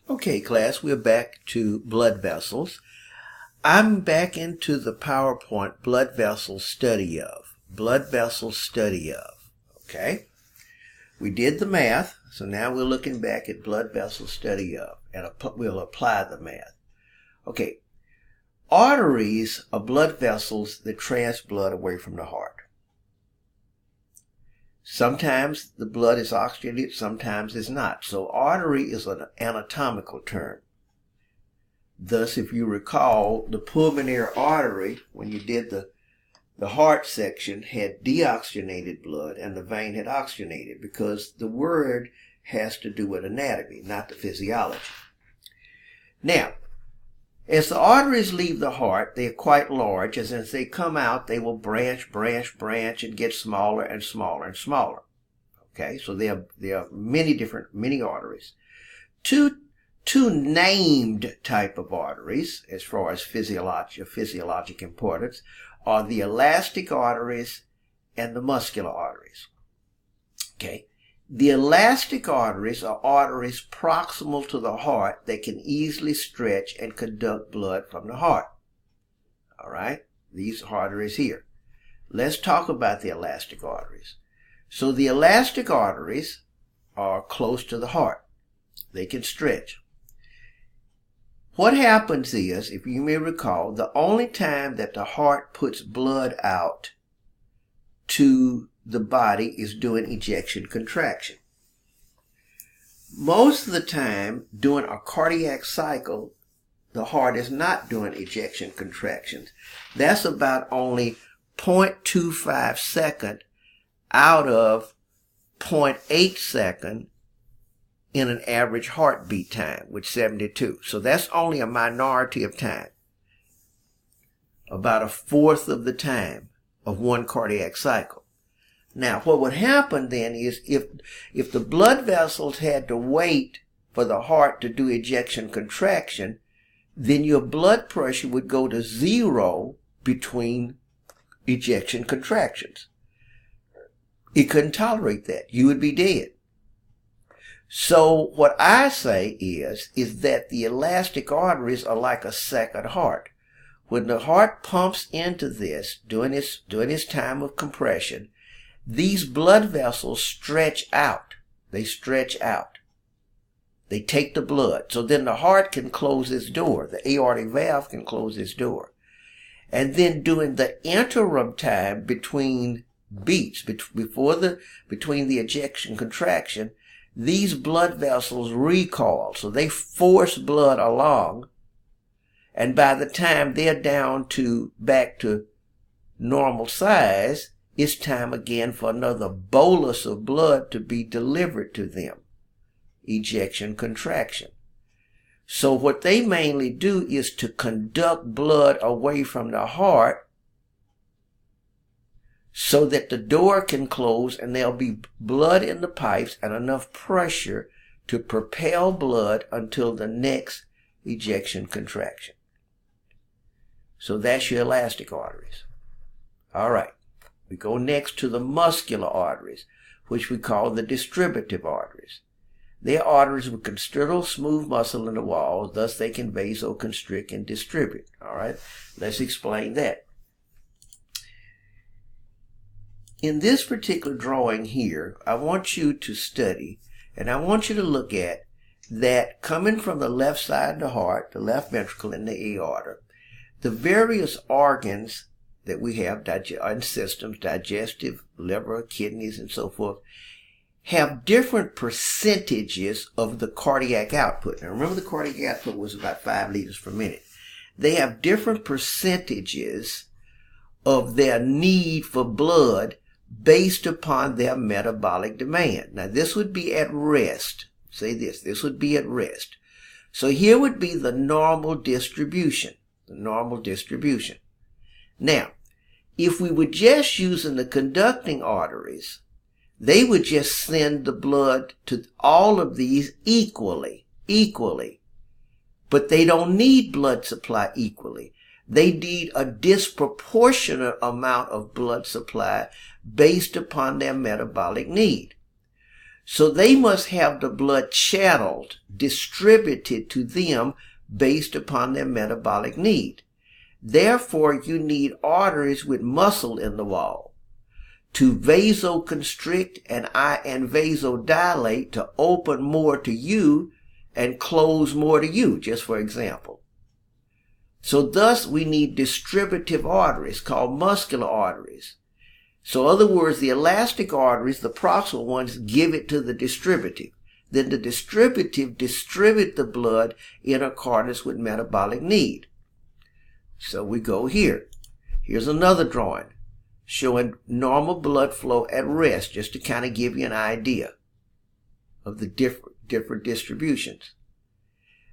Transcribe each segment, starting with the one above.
Okay, class, we're back to blood vessels. I'm back into the PowerPoint blood vessel study of. Blood vessel study of. Okay? We did the math, so now we're looking back at blood vessel study of, and we'll apply the math. Okay. Arteries are blood vessels that transfer blood away from the heart. Sometimes the blood is oxygenated, sometimes it's not. So artery is an anatomical term. Thus, if you recall, the pulmonary artery, when you did the heart section, had deoxygenated blood and the vein had oxygenated, because the word has to do with anatomy, not the physiology. Now, as the arteries leave the heart, they are quite large, as they come out, they will branch, and get smaller and smaller and smaller. Okay, so there are many arteries. Two named type of arteries, as far as physiologic importance, are the elastic arteries and the muscular arteries. Okay. The elastic arteries are arteries proximal to the heart that can easily stretch and conduct blood from the heart. All right, these arteries here. Let's talk about the elastic arteries. So the elastic arteries are close to the heart. They can stretch. What happens is, if you may recall, the only time that the heart puts blood out to the body is during ejection contraction. Most of the time during a cardiac cycle, the heart is not doing ejection contractions. That's about only 0.25 second out of 0.8 second in an average heartbeat time with 72. So that's only a minority of time. About a fourth of the time of one cardiac cycle. Now, what would happen then is if the blood vessels had to wait for the heart to do ejection contraction, then your blood pressure would go to 0 between ejection contractions. It couldn't tolerate that. You would be dead. So what I say is that the elastic arteries are like a second heart. When the heart pumps into this during its time of compression, these blood vessels stretch out. They stretch out. They take the blood. So then the heart can close its door. The aortic valve can close its door. And then during the interim time between beats, between the ejection contraction, these blood vessels recoil. So they force blood along. And by the time they're back to normal size, it's time again for another bolus of blood to be delivered to them. Ejection contraction. So what they mainly do is to conduct blood away from the heart so that the door can close and there'll be blood in the pipes and enough pressure to propel blood until the next ejection contraction. So that's your elastic arteries. All right. We go next to the muscular arteries, which we call the distributive arteries. They are arteries with considerable smooth muscle in the walls, thus they can vasoconstrict and distribute. All right, let's explain that. In this particular drawing here, I want you to study, and I want you to look at that coming from the left side of the heart, the left ventricle and the aorta, the various organs that we have and systems, digestive, liver, kidneys, and so forth, have different percentages of the cardiac output. Now remember, the cardiac output was about 5 liters per minute. They have different percentages of their need for blood based upon their metabolic demand. Now this would be at rest. Say this would be at rest. So here would be the normal distribution. Now, if we were just using the conducting arteries, they would just send the blood to all of these equally. But they don't need blood supply equally. They need a disproportionate amount of blood supply based upon their metabolic need. So they must have the blood channeled, distributed to them based upon their metabolic need. Therefore, you need arteries with muscle in the wall to vasoconstrict and vasodilate, to open more to you and close more to you, just for example. So thus we need distributive arteries called muscular arteries. So in other words, the elastic arteries, the proximal ones, give it to the distributive. Then the distributive distribute the blood in accordance with metabolic need. So we go here. Here's another drawing showing normal blood flow at rest, just to kind of give you an idea of the different distributions.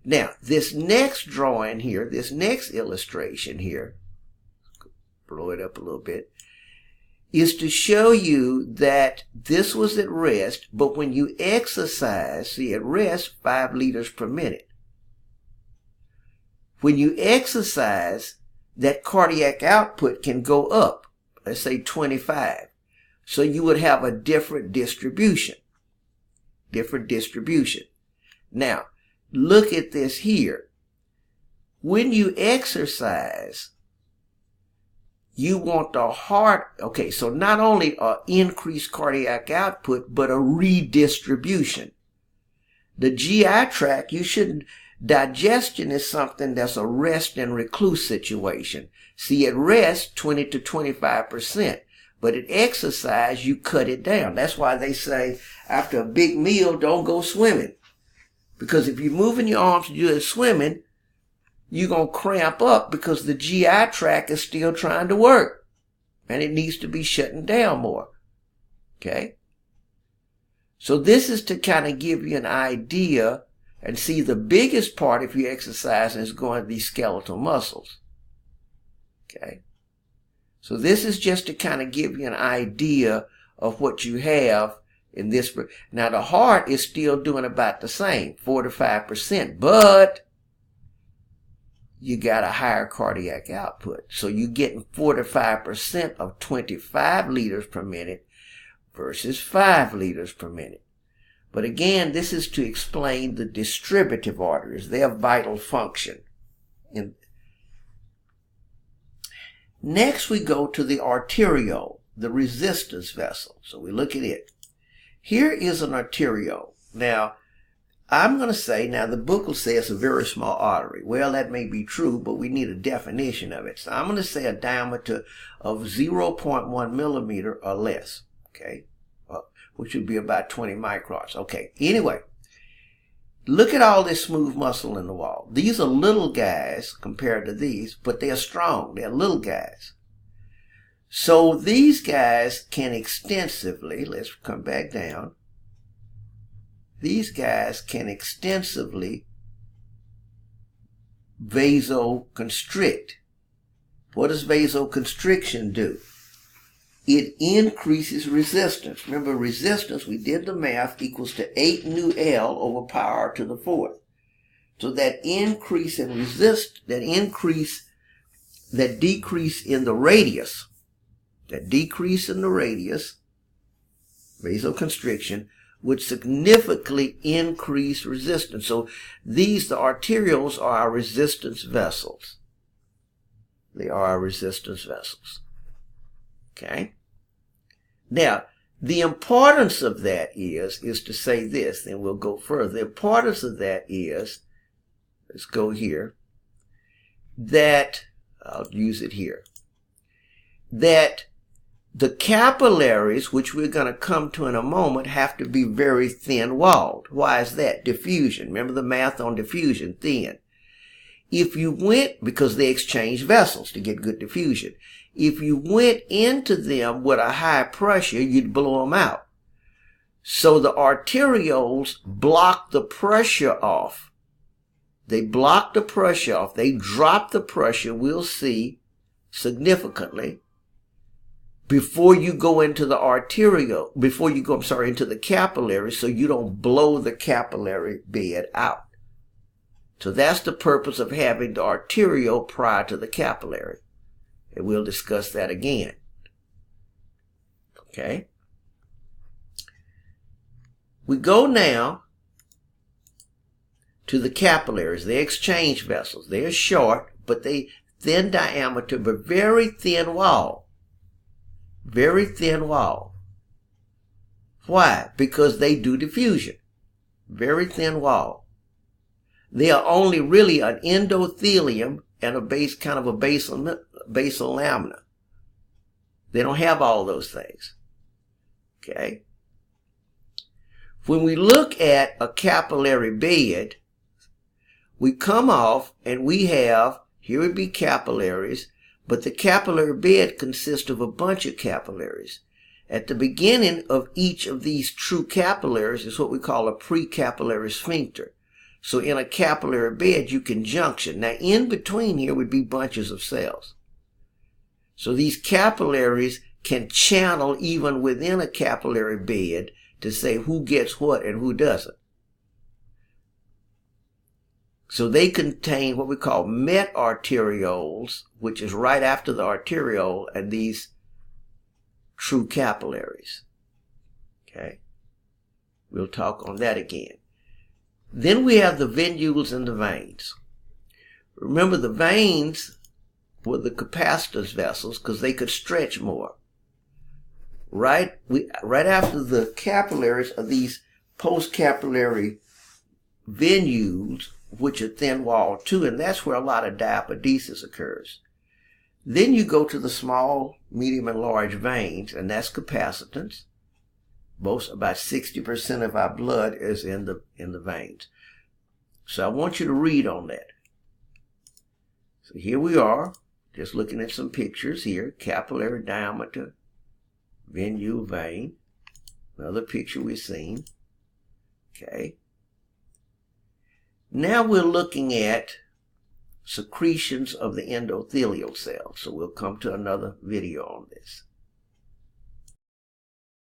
Now, this next drawing here, this next illustration here, blow it up a little bit, is to show you that this was at rest, but when you exercise, see, at rest, 5 liters per minute. When you exercise, that cardiac output can go up, let's say 25. So you would have a different distribution. Now, look at this here. When you exercise, you want the heart, okay, so not only an increased cardiac output, but a redistribution. The GI tract, digestion is something that's a rest and recluse situation. See, at rest, 20 to 25%, but at exercise, you cut it down. That's why they say after a big meal, don't go swimming. Because if you're moving your arms to do swimming, you're going to cramp up because the GI tract is still trying to work. And it needs to be shutting down more. Okay? So this is to kind of give you an idea and see the biggest part if you're exercising is going to these skeletal muscles. Okay? So this is just to kind of give you an idea of what you have in this. Now the heart is still doing about the same, 4 to 5%, but you got a higher cardiac output. So you're getting 4 to 5% of 25 liters per minute versus 5 liters per minute. But again, this is to explain the distributive arteries, their vital function. Next, we go to the arteriole, the resistance vessel. So we look at it. Here is an arteriole. Now, I'm going to say, now the book will say it's a very small artery. Well, that may be true, but we need a definition of it. So I'm going to say a diameter of 0.1 millimeter or less, okay, which would be about 20 microns. Okay, anyway, look at all this smooth muscle in the wall. These are little guys compared to these, but they're strong. They're little guys. So these guys can extensively, let's come back down. These guys can extensively vasoconstrict. What does vasoconstriction do? It increases resistance. Remember, resistance, we did the math, equals to 8 nu L over power to the 4th. So that increase in that decrease in the radius, vasoconstriction, would significantly increase resistance. So these, the arterioles, are our resistance vessels. They are our resistance vessels. Okay? Now, the importance of that is to say this, then we'll go further. The importance of that is, let's go here, that, I'll use it here, that the capillaries, which we're going to come to in a moment, have to be very thin-walled. Why is that? Diffusion. Remember the math on diffusion, thin. If you went, because they exchange vessels to get good diffusion, if you went into them with a high pressure, you'd blow them out. So the arterioles block the pressure off. They block the pressure off. They drop the pressure, we'll see, significantly, before you go into the into the capillary, so you don't blow the capillary bed out. So that's the purpose of having the arteriole prior to the capillary. And we'll discuss that again. Okay? We go now to the capillaries. They're exchange vessels. They're short, but they thin diameter, but very thin wall. Very thin wall. Why? Because they do diffusion. Very thin wall. They are only really an endothelium and a base, kind of a basal lamina. They don't have all those things. Okay? When we look at a capillary bed, we come off and we have, here would be capillaries, but the capillary bed consists of a bunch of capillaries. At the beginning of each of these true capillaries is what we call a precapillary sphincter. So in a capillary bed, you can junction. Now in between here would be bunches of cells. So these capillaries can channel even within a capillary bed to say who gets what and who doesn't. So they contain what we call metarterioles, which is right after the arteriole, and these true capillaries. Okay? We'll talk on that again. Then we have the venules and the veins. Remember, the veins were the capacitors vessels because they could stretch more. Right after the capillaries are these postcapillary venules, which are thin walled too, and that's where a lot of diapedesis occurs. Then you go to the small, medium, and large veins, and that's capacitance. About 60% of our blood is in the veins. So I want you to read on that. So here we are, just looking at some pictures here. Capillary diameter, venule, vein. Another picture we've seen. Okay. Now we're looking at secretions of the endothelial cells. So we'll come to another video on this.